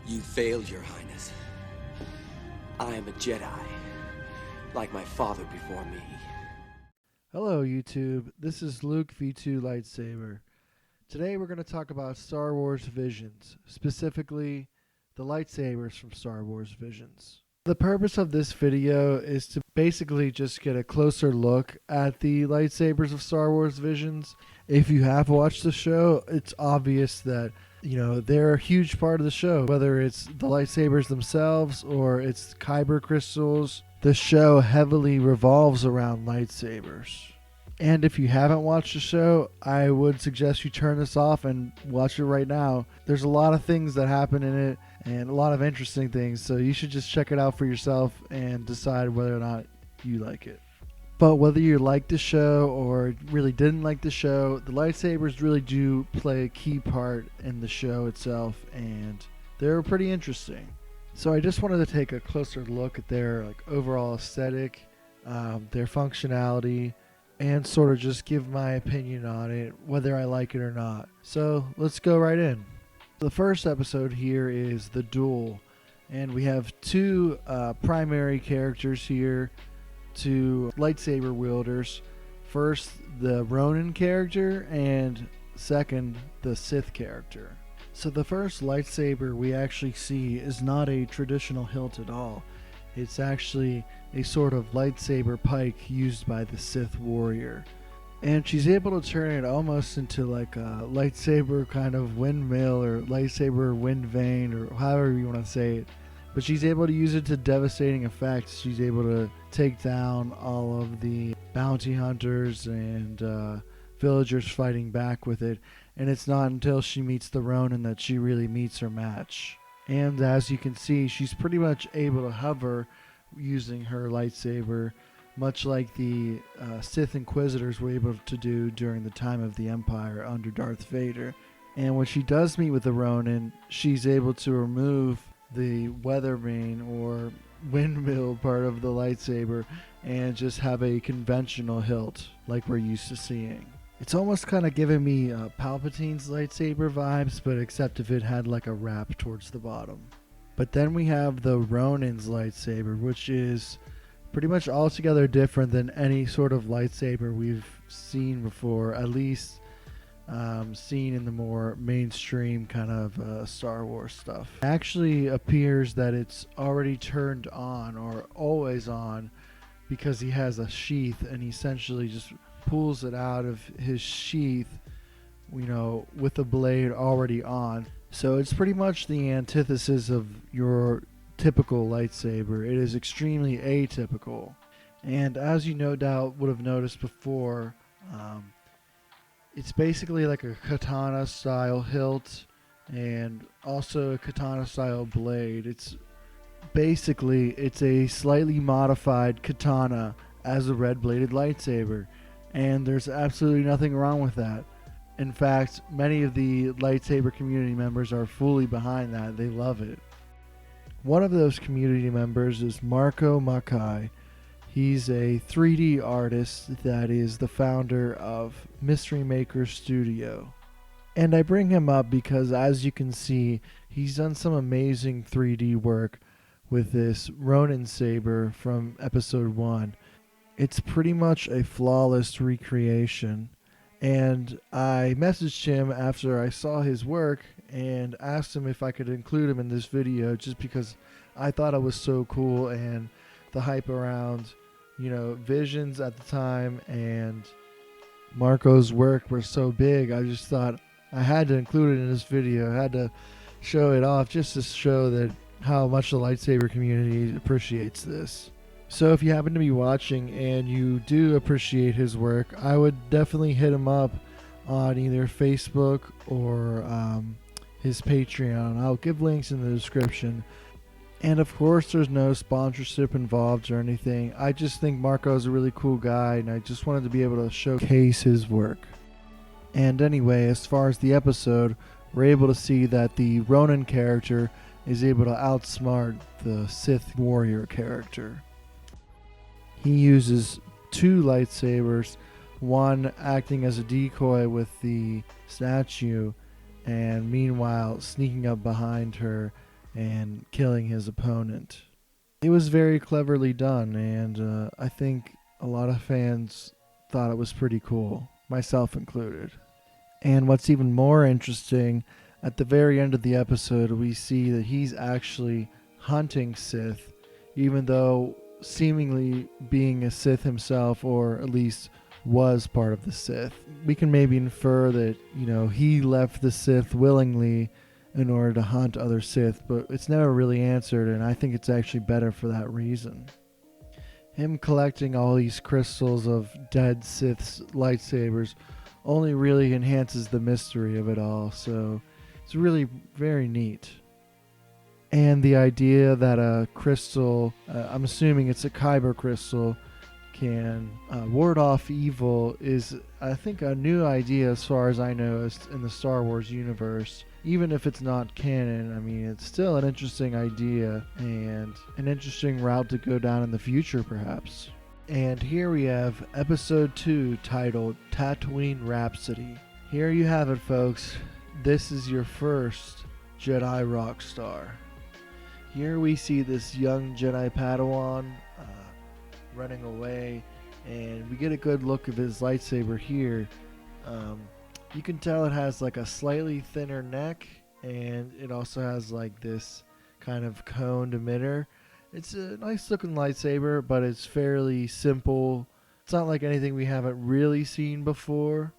You failed, Your Highness. I am a Jedi, like my father before me. Hello YouTube, this is Luke V2 Lightsaber. Today we're going to talk about Star Wars Visions, specifically the lightsabers from Star Wars Visions. The purpose of this video is to basically just get a closer look at the lightsabers of Star Wars Visions. If you have watched the show, it's obvious that they're a huge part of the show, whether it's the lightsabers themselves or it's kyber crystals. The show heavily revolves around lightsabers. And if you haven't watched the show, I would suggest you turn this off and watch it right now. There's a lot of things that happen in it and a lot of interesting things, so you should just check it out for yourself and decide whether or not you like it. But whether you like the show or really didn't like the show, the lightsabers really do play a key part in the show itself, and they're pretty interesting. So I just wanted to take a closer look at their overall aesthetic, their functionality, and sort of just give my opinion on it, whether I like it or not. So let's go right in. The first episode here is The Duel, and we have two primary characters here, two lightsaber wielders. First, the Ronin character, and second, the Sith character. So the first lightsaber we actually see is not a traditional hilt at all. It's actually a sort of lightsaber pike used by the Sith warrior. And she's able to turn it almost into like a lightsaber kind of windmill or lightsaber wind vane or however you want to say it. But she's able to use it to devastating effects. She's able to take down all of the bounty hunters and villagers fighting back with it. And it's not until she meets the Ronin that she really meets her match. And as you can see, she's pretty much able to hover using her lightsaber, much like the Sith Inquisitors were able to do during the time of the Empire under Darth Vader. And when she does meet with the Ronin, she's able to remove the weather vane or windmill part of the lightsaber and just have a conventional hilt like we're used to seeing. It's almost kind of giving me Palpatine's lightsaber vibes, but except if it had like a wrap towards the bottom. But then we have the Ronin's lightsaber, which is pretty much altogether different than any sort of lightsaber we've seen before, at least seen in the more mainstream kind of Star Wars stuff. It actually appears that it's already turned on or always on because he has a sheath and he essentially just pulls it out of his sheath, with the blade already on. So it's pretty much the antithesis of your typical lightsaber. It is extremely atypical. And as you no doubt would have noticed before, it's basically like a katana style hilt and also a katana style blade. It's a slightly modified katana as a red bladed lightsaber. And there's absolutely nothing wrong with that. In fact, many of the lightsaber community members are fully behind that. They love it. One of those community members is Marco Makai. He's a 3D artist that is the founder of Mystery Maker Studio. And I bring him up because, as you can see, he's done some amazing 3D work with this Ronin saber from episode 1. It's pretty much a flawless recreation, and I messaged him after I saw his work and asked him if I could include him in this video just because I thought it was so cool, and the hype around, Visions at the time and Marco's work were so big. I just thought I had to include it in this video. I had to show it off just to show that how much the lightsaber community appreciates this. So if you happen to be watching and you do appreciate his work, I would definitely hit him up on either Facebook or his Patreon. I'll give links in the description. And of course, there's no sponsorship involved or anything. I just think Marco is a really cool guy, and I just wanted to be able to showcase his work. And anyway, as far as the episode, we're able to see that the Ronin character is able to outsmart the Sith warrior character. He uses two lightsabers, one acting as a decoy with the statue, and meanwhile sneaking up behind her and killing his opponent. It was very cleverly done, and I think a lot of fans thought it was pretty cool, myself included. And what's even more interesting, at the very end of the episode, we see that he's actually hunting Sith, even though seemingly being a Sith himself, or at least was part of the Sith. We can maybe infer that, he left the Sith willingly in order to hunt other Sith, but it's never really answered, and I think it's actually better for that reason. Him collecting all these crystals of dead Sith's lightsabers only really enhances the mystery of it all, so it's really very neat. And the idea that a crystal, I'm assuming it's a kyber crystal, can ward off evil is, I think, a new idea as far as I know in the Star Wars universe. Even if it's not canon, I mean, it's still an interesting idea and an interesting route to go down in the future, perhaps. And here we have episode 2, titled Tatooine Rhapsody. Here you have it, folks. This is your first Jedi rock star. Here we see this young Jedi Padawan running away, and we get a good look of his lightsaber here. You can tell it has like a slightly thinner neck, and it also has like this kind of coned emitter. It's a nice looking lightsaber, but it's fairly simple. It's not like anything we haven't really seen before.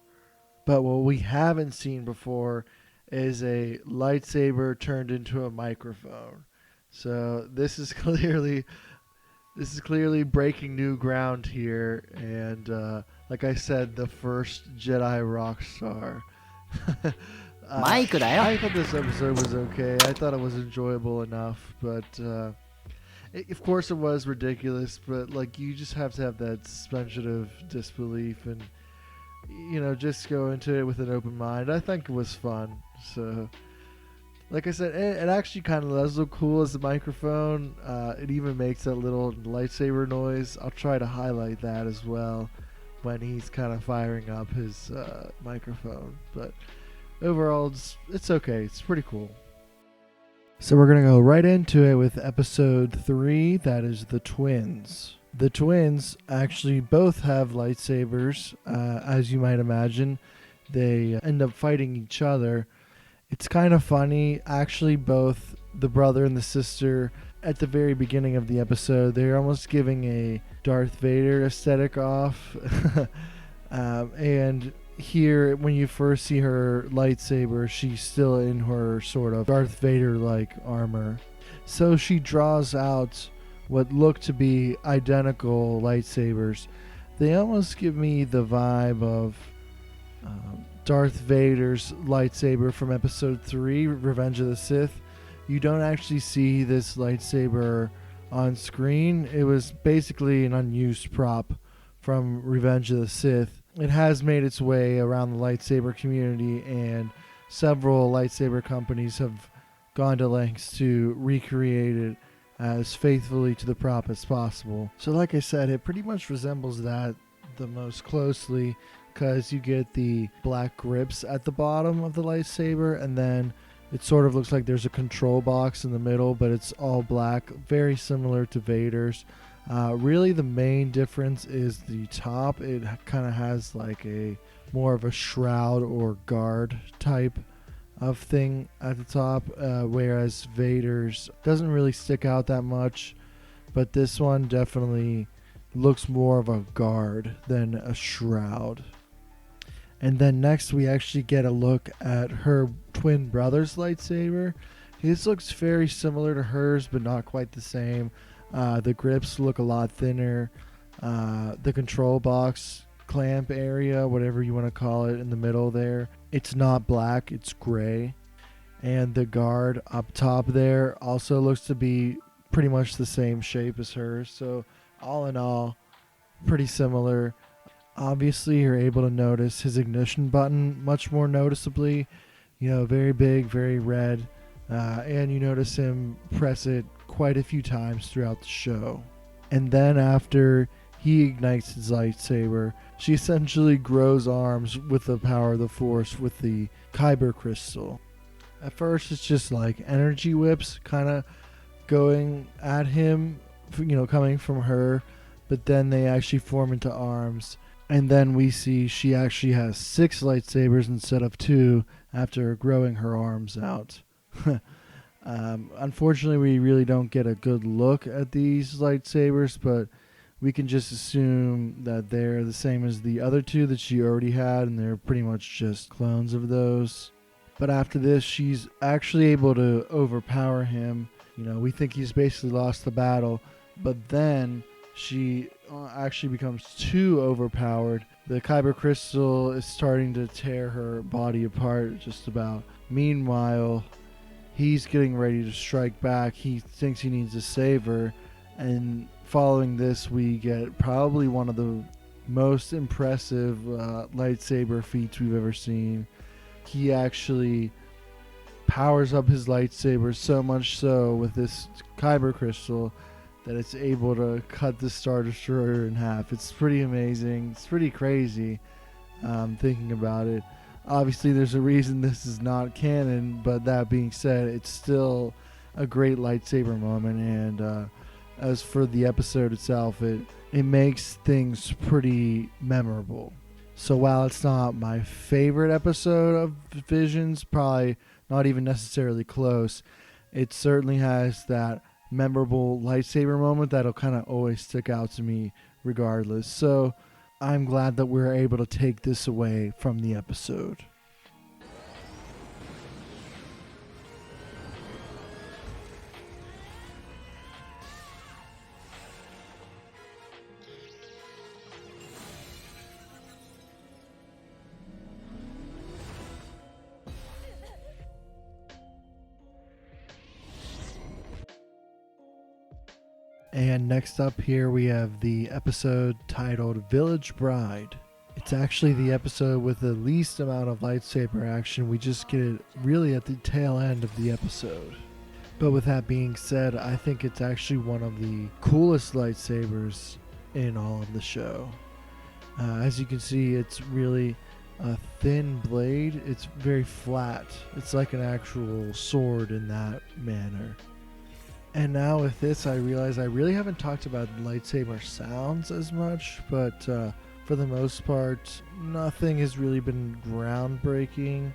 But what we haven't seen before is a lightsaber turned into a microphone. So this is clearly breaking new ground here, and like I said, the first Jedi rock star. I thought this episode was okay. I thought it was enjoyable enough, but of course it was ridiculous. But like, you just have to have that suspension of disbelief, and just go into it with an open mind. I think it was fun. So, like I said, it actually kind of does look cool as a microphone. It even makes that little lightsaber noise. I'll try to highlight that as well when he's kind of firing up his microphone. But overall, it's okay. It's pretty cool. So we're going to go right into it with episode 3, that is the twins. The twins actually both have lightsabers, as you might imagine. They end up fighting each other. It's kind of funny, actually. Both the brother and the sister, at the very beginning of the episode, they're almost giving a Darth Vader aesthetic off. And here, when you first see her lightsaber, she's still in her sort of Darth Vader-like armor. So she draws out what look to be identical lightsabers. They almost give me the vibe of Darth Vader's lightsaber from episode 3, Revenge of the Sith. You don't actually see this lightsaber on screen. It was basically an unused prop from Revenge of the Sith. It has made its way around the lightsaber community, and several lightsaber companies have gone to lengths to recreate it as faithfully to the prop as possible. So like I said, it pretty much resembles that the most closely, because you get the black grips at the bottom of the lightsaber, and then it sort of looks like there's a control box in the middle, but it's all black, very similar to Vader's. Really the main difference is the top. It kind of has like a more of a shroud or guard type of thing at the top, whereas Vader's doesn't really stick out that much, but this one definitely looks more of a guard than a shroud. And then next we actually get a look at her twin brother's lightsaber. His looks very similar to hers, but not quite the same. The grips look a lot thinner. The control box clamp area, whatever you want to call it, in the middle there, it's not black, it's gray. And the guard up top there also looks to be pretty much the same shape as hers. So all in all, pretty similar. Obviously, you're able to notice his ignition button much more noticeably. Very big, very red. And you notice him press it quite a few times throughout the show. And then after he ignites his lightsaber, she essentially grows arms with the power of the Force with the kyber crystal. At first, it's just like energy whips kind of going at him, coming from her, but then they actually form into arms. And then we see she actually has 6 lightsabers instead of 2 after growing her arms out. Unfortunately, we really don't get a good look at these lightsabers, but we can just assume that they're the same as the other 2 that she already had, and they're pretty much just clones of those. But after this, she's actually able to overpower him. We think he's basically lost the battle, but then she actually becomes too overpowered. The kyber crystal is starting to tear her body apart just about. Meanwhile, he's getting ready to strike back. He thinks he needs to save her, and following this, we get probably one of the most impressive lightsaber feats we've ever seen. He actually powers up his lightsaber so much so with this kyber crystal that it's able to cut the Star Destroyer in half. It's pretty amazing. It's pretty crazy thinking about it. Obviously, there's a reason this is not canon, but that being said, it's still a great lightsaber moment. And as for the episode itself, it makes things pretty memorable. So while it's not my favorite episode of Visions, probably not even necessarily close, it certainly has that memorable lightsaber moment that'll kind of always stick out to me regardless. So I'm glad that we're able to take this away from the episode. And next up here we have the episode titled Village Bride. It's actually the episode with the least amount of lightsaber action. We just get it really at the tail end of the episode. But with that being said, I think it's actually one of the coolest lightsabers in all of the show. As you can see, it's really a thin blade. It's very flat. It's like an actual sword in that manner. And now with this, I realize I really haven't talked about lightsaber sounds as much, but for the most part, nothing has really been groundbreaking.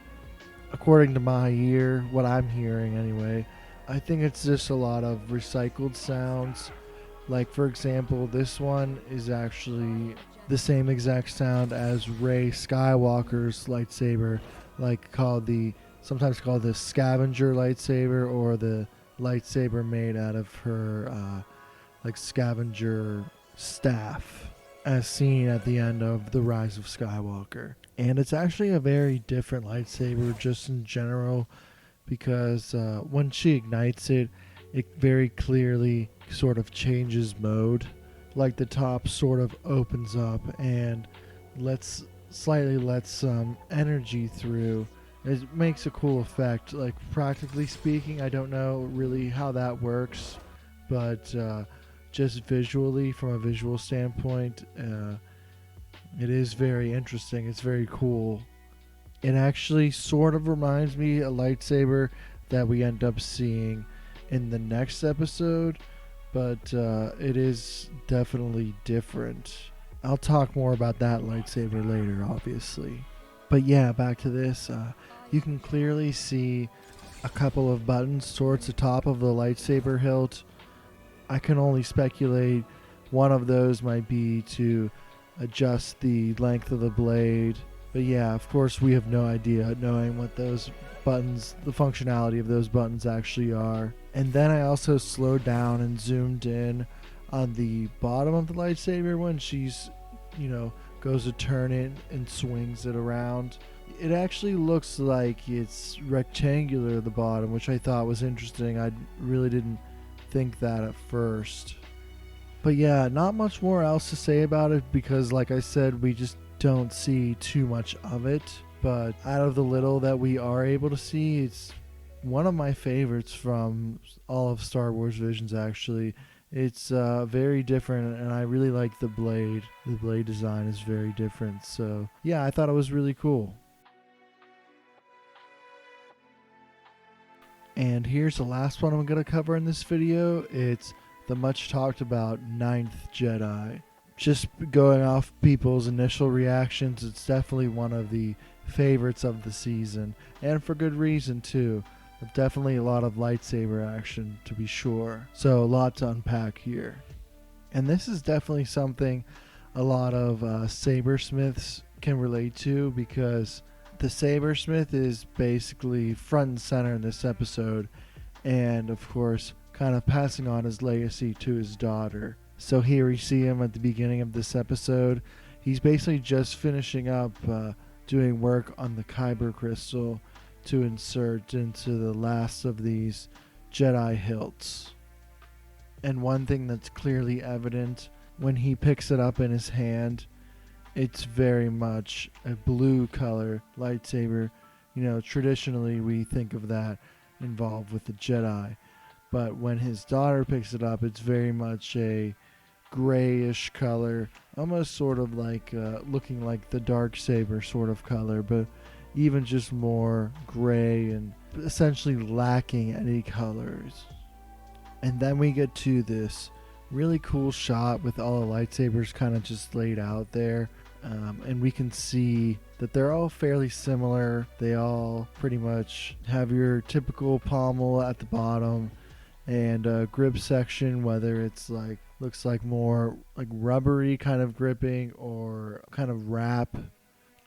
According to my ear, what I'm hearing anyway, I think it's just a lot of recycled sounds. Like, for example, this one is actually the same exact sound as Rey Skywalker's lightsaber, sometimes called the scavenger lightsaber, or the lightsaber made out of her scavenger staff, as seen at the end of The Rise of Skywalker. And it's actually a very different lightsaber just in general, because when she ignites it, it very clearly sort of changes mode. Like, the top sort of opens up and slightly lets some energy through. It makes a cool effect. Like, practically speaking, I don't know really how that works, but just visually, from a visual standpoint, it is very interesting. It's very cool. It actually sort of reminds me a lightsaber that we end up seeing in the next episode, but it is definitely different. I'll talk more about that lightsaber later, obviously. But yeah, back to this. You can clearly see a couple of buttons towards the top of the lightsaber hilt. I can only speculate one of those might be to adjust the length of the blade. But yeah, of course we have no idea, knowing what those buttons, the functionality of those buttons actually are. And then I also slowed down and zoomed in on the bottom of the lightsaber when she's, goes to turn it and swings it around. It actually looks like it's rectangular at the bottom, which I thought was interesting. I really didn't think that at first. But yeah, not much more else to say about it, because like I said, we just don't see too much of it. But out of the little that we are able to see, it's one of my favorites from all of Star Wars Visions, actually. It's very different, and I really like the blade. The blade design is very different. So yeah, I thought it was really cool. And here's the last one I'm going to cover in this video. It's the much talked about Ninth Jedi. Just going off people's initial reactions, it's definitely one of the favorites of the season, and for good reason too. Definitely a lot of lightsaber action, to be sure. So a lot to unpack here. And this is definitely something a lot of sabersmiths can relate to, because the sabersmith is basically front and center in this episode, and of course kind of passing on his legacy to his daughter. So here we see him at the beginning of this episode. He's basically just finishing up doing work on the Kyber crystal to insert into the last of these Jedi hilts. And one thing that's clearly evident when he picks it up in his hand, it's very much a blue color lightsaber. You know, traditionally we think of that involved with the Jedi. But when his daughter picks it up, it's very much a grayish color, almost sort of like looking like the dark saber sort of color, but even just more gray and essentially lacking any colors. And then we get to this really cool shot with all the lightsabers kind of just laid out there, and we can see that they're all fairly similar. They all pretty much have your typical pommel at the bottom and a grip section, whether it's like looks like more like rubbery kind of gripping or kind of wrap,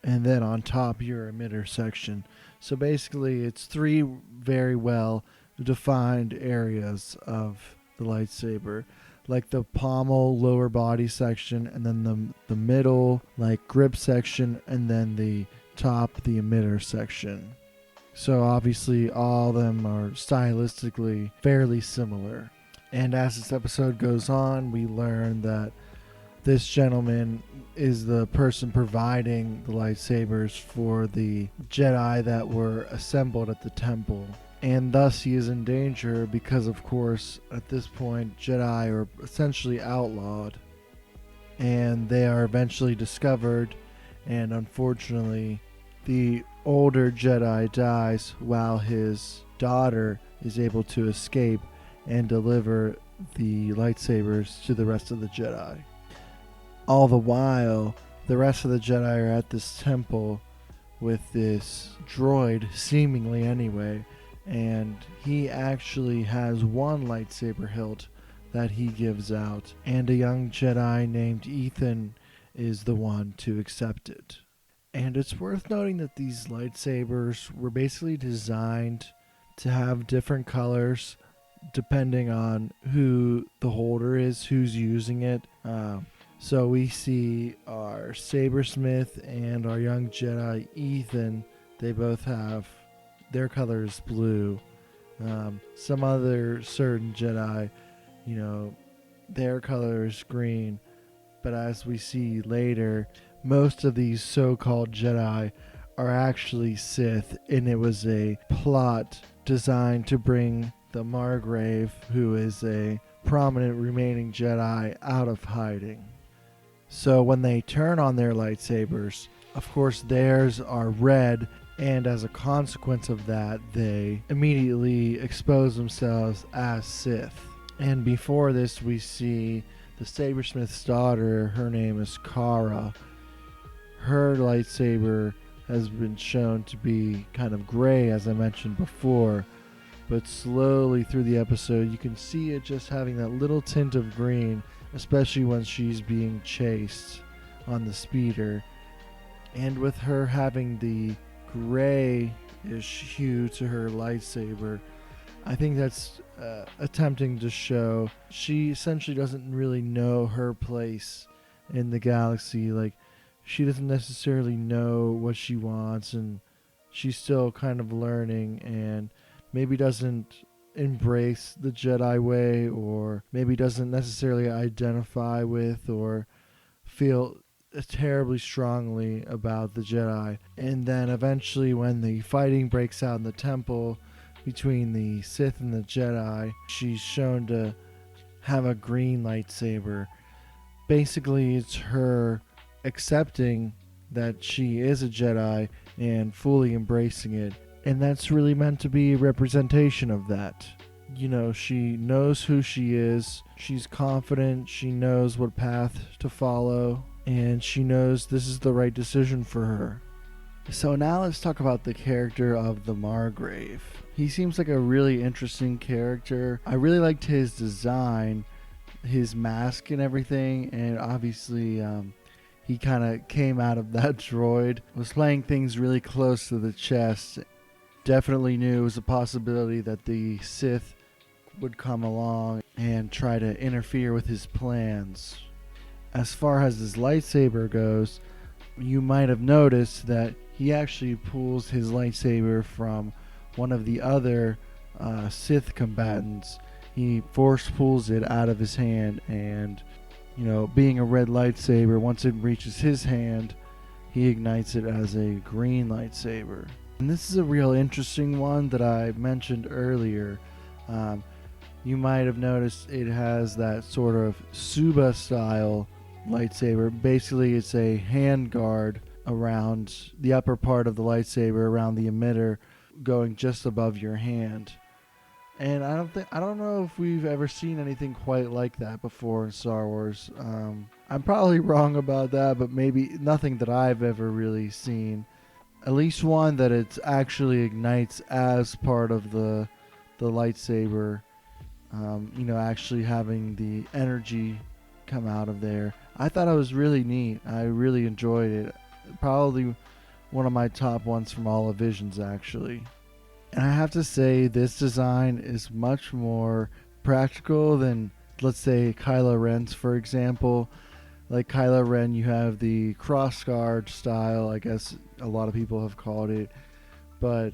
and then on top your emitter section. So basically it's three very well defined areas of the lightsaber, like the pommel lower body section, and then the middle like grip section, and then the top the emitter section. So obviously all of them are stylistically fairly similar. And as this episode goes on, we learn that this gentleman is the person providing the lightsabers for the Jedi that were assembled at the temple. And thus he is in danger because, of course, at this point, Jedi are essentially outlawed. And they are eventually discovered, and unfortunately, the older Jedi dies while his daughter is able to escape and deliver the lightsabers to the rest of the Jedi. All the while, the rest of the Jedi are at this temple with this droid, seemingly anyway, and he actually has one lightsaber hilt that he gives out, and a young Jedi named Ethan is the one to accept it. And it's worth noting that these lightsabers were basically designed to have different colors depending on who the holder is, who's using it. So we see our sabersmith and our young Jedi Ethan, they both have their color is blue. Some other certain Jedi, you know, their color is green. But as we see later, most of these so-called Jedi are actually Sith, and it was a plot designed to bring the Margrave, who is a prominent remaining Jedi, out of hiding. So when they turn on their lightsabers, of course theirs are red, and as a consequence of that, they immediately expose themselves as Sith. And before this, we see the sabersmith's daughter. Her name is Kara. Her lightsaber has been shown to be kind of gray, as I mentioned before, but slowly through the episode you can see it just having that little tint of green, especially when she's being chased on the speeder. And with her having the grayish hue to her lightsaber, I think that's attempting to show she essentially doesn't really know her place in the galaxy. Like, she doesn't necessarily know what she wants, and she's still kind of learning, and maybe doesn't embrace the Jedi way, or maybe doesn't necessarily identify with or feel terribly strongly about the Jedi. And then eventually when the fighting breaks out in the temple between the Sith and the Jedi, she's shown to have a green lightsaber. Basically, it's her accepting that she is a Jedi and fully embracing it, And that's really meant to be a representation of that. You know, she knows who she is, she's confident, she knows what path to follow, and she knows this is the right decision for her. So now let's talk about the character of the Margrave. He seems like a really interesting character. I really liked his design, his mask and everything, and obviously he kind of came out of that droid, was playing things really close to the chest. Definitely knew it was a possibility that the Sith would come along and try to interfere with his plans. As far as his lightsaber goes, you might have noticed that he actually pulls his lightsaber from one of the other Sith combatants. He force pulls it out of his hand, and you know, being a red lightsaber, once it reaches his hand, he ignites it as a green lightsaber. And this is a real interesting one that I mentioned earlier. You might have noticed it has that sort of Suba style lightsaber. Basically, it's a hand guard around the upper part of the lightsaber, around the emitter, going just above your hand. And I don't know if we've ever seen anything quite like that before in Star Wars. I'm probably wrong about that, but maybe nothing that I've ever really seen. At least one that it actually ignites as part of the lightsaber. You know, actually having the energy come out of there. I thought it was really neat. I really enjoyed it. Probably one of my top ones from all of Visions, actually. And I have to say, this design is much more practical than, let's say, Kylo Ren's, for example. Like Kylo Ren, you have the crossguard style, I guess a lot of people have called it. But,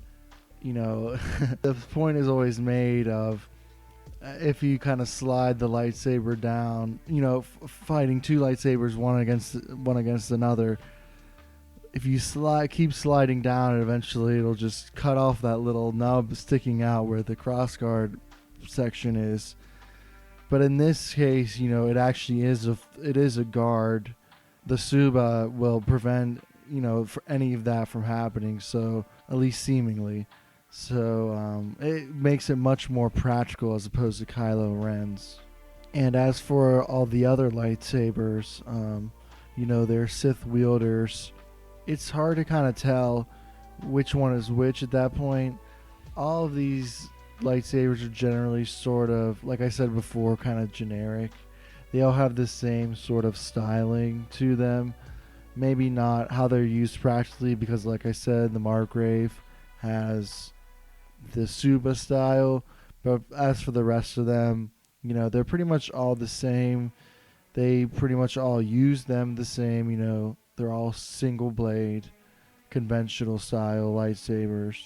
you know, the point is always made of if you kind of slide the lightsaber down, you know, fighting two lightsabers, one against another. If you keep sliding down, eventually it'll just cut off that little nub sticking out where the crossguard section is. But in this case, you know, it actually is a guard. The Suba will prevent, you know, for any of that from happening. So at least seemingly. So it makes it much more practical as opposed to Kylo Ren's. And as for all the other lightsabers, you know, they're Sith wielders. It's hard to kind of tell which one is which at that point. All of these lightsabers are generally sort of, like I said before, kind of generic. They all have the same sort of styling to them. Maybe not how they're used practically, because like I said, the Margrave has the Suba style. But as for the rest of them, you know, they're pretty much all the same. They pretty much all use them the same, you know. They're all single blade, conventional style lightsabers.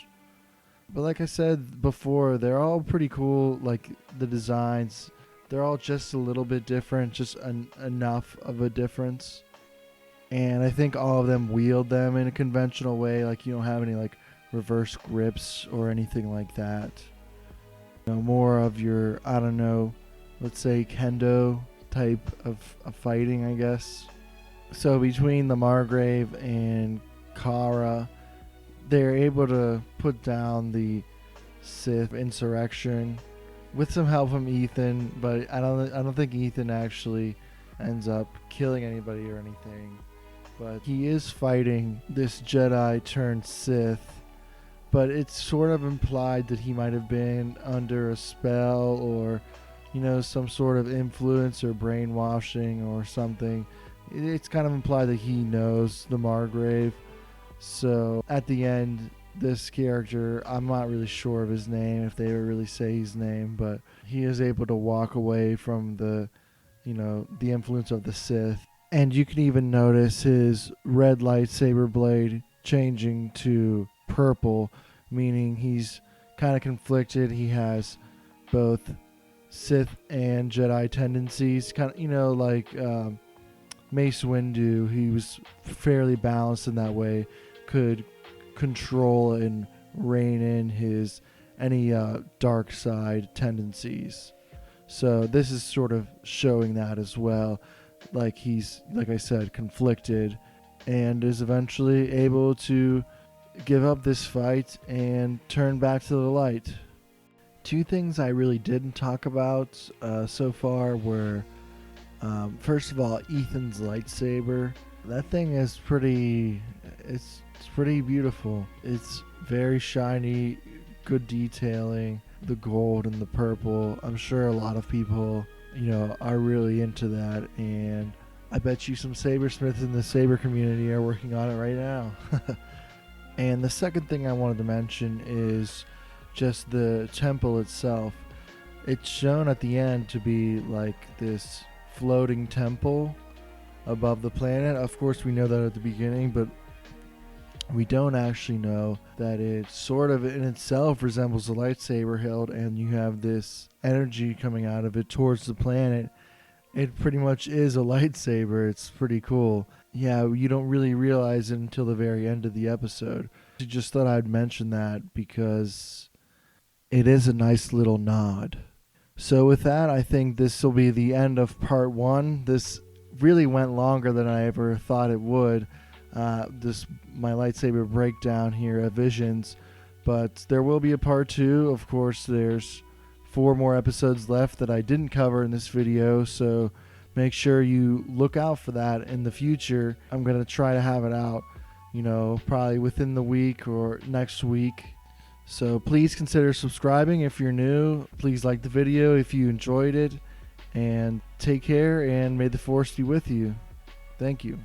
But like I said before, they're all pretty cool. Like the designs, they're all just a little bit different, just enough of a difference. And I think all of them wield them in a conventional way. Like you don't have any like reverse grips or anything like that. You know, more of your, I don't know, let's say kendo type of fighting, I guess. So between the Margrave and Kara, they're able to put down the Sith insurrection with some help from Ethan, but I don't think Ethan actually ends up killing anybody or anything. But he is fighting this Jedi turned Sith, but it's sort of implied that he might have been under a spell or, you know, some sort of influence or brainwashing or something. It's kind of implied that he knows the Margrave. So at the end, this character, I'm not really sure of his name, if they ever really say his name, but he is able to walk away from the, you know, the influence of the Sith. And you can even notice his red lightsaber blade changing to purple, meaning he's kind of conflicted. He has both Sith and Jedi tendencies, kind of, you know, like Mace Windu. He was fairly balanced in that way, could control and rein in his any dark side tendencies. So this is sort of showing that as well. Like he's, like I said, conflicted and is eventually able to give up this fight and turn back to the light. Two things I really didn't talk about so far were, first of all, Ethan's lightsaber. That thing is it's pretty beautiful. It's very shiny, good detailing, the gold and the purple. I'm sure a lot of people, are really into that, and I bet you some sabersmiths in the saber community are working on it right now. And the second thing I wanted to mention is just the temple itself. It's shown at the end to be like this floating temple above the planet. Of course, we know that at the beginning, but we don't actually know that it sort of in itself resembles a lightsaber hilt, and you have this energy coming out of it towards the planet. It pretty much is a lightsaber. It's pretty cool. Yeah, you don't really realize it until the very end of the episode. I just thought I'd mention that because it is a nice little nod. So with that, I think this will be the end of part 1. This really went longer than I ever thought it would. My lightsaber breakdown here at Visions, but there will be a part 2. Of course, there's 4 more episodes left that I didn't cover in this video, so make sure you look out for that in the future. I'm going to try to have it out, probably within the week or next week. So please consider subscribing if you're new. Please like the video if you enjoyed it, and take care, and may the Force be with you. Thank you.